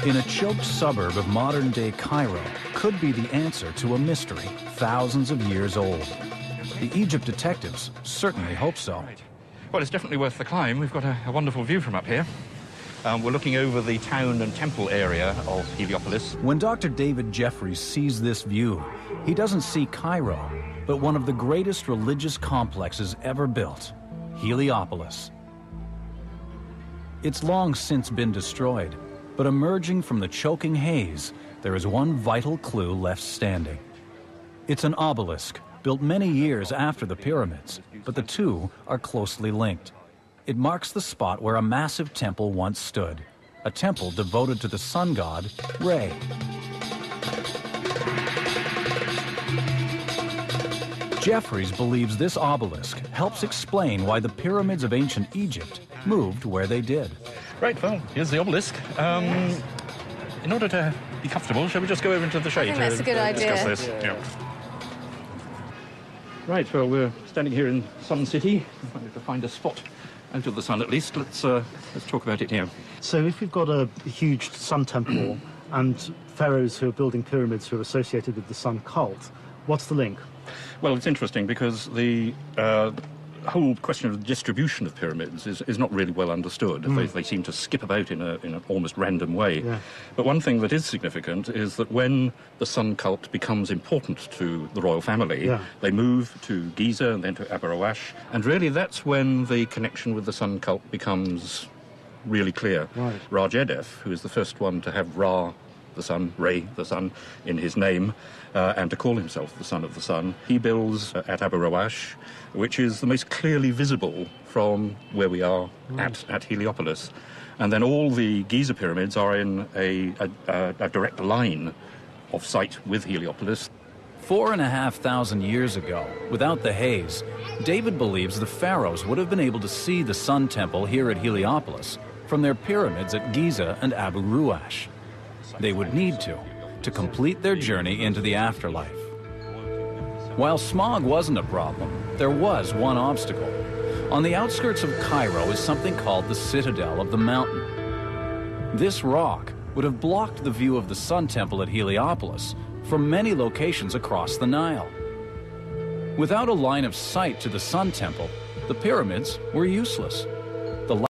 in a choked suburb of modern-day Cairo could be the answer to a mystery thousands of years old. The Egypt detectives certainly hope so. Well, it's definitely worth the climb. We've got a wonderful view from up here. We're looking over the town and temple area of Heliopolis. When Dr. David Jeffries sees this view, he doesn't see Cairo, but one of the greatest religious complexes ever built, Heliopolis. It's long since been destroyed, but emerging from the choking haze, there is one vital clue left standing. It's an obelisk built many years after the pyramids, but the two are closely linked. It marks the spot where a massive temple once stood, a temple devoted to the sun god, Re. Jeffries believes this obelisk helps explain why the pyramids of ancient Egypt moved where they did. Right, well, here's the obelisk. In order to be comfortable, shall we just go over into the shade? I think that's a good idea. Discuss this. Yeah. Right, well, we're standing here in Sun City. We're trying to find a spot out of the sun, at least. Let's talk about it here. So if we've got a huge sun temple and pharaohs who are building pyramids who are associated with the sun cult, what's the link? Well, it's interesting because the whole question of the distribution of pyramids is not really well understood. They seem to skip about in an almost random way. Yeah. But one thing that is significant is that when the sun cult becomes important to the royal family, they move to Giza and then to Abu Rawash, and really that's when the connection with the sun cult becomes really clear. Right. Raj-Edef, who is the first one to have Ra, the sun, Re, the sun, in his name, and to call himself the son of the sun, he builds at Abu Rawash, which is the most clearly visible from where we are at Heliopolis. And then all the Giza pyramids are in a direct line of sight with Heliopolis. 4,500 years ago, without the haze, David believes the pharaohs would have been able to see the Sun Temple here at Heliopolis from their pyramids at Giza and Abu Rawash. They would need to complete their journey into the afterlife. While smog wasn't a problem, there was one obstacle. On the outskirts of Cairo is something called the Citadel of the Mountain. This rock would have blocked the view of the Sun Temple at Heliopolis from many locations across the Nile. Without a line of sight to the Sun Temple, the pyramids were useless.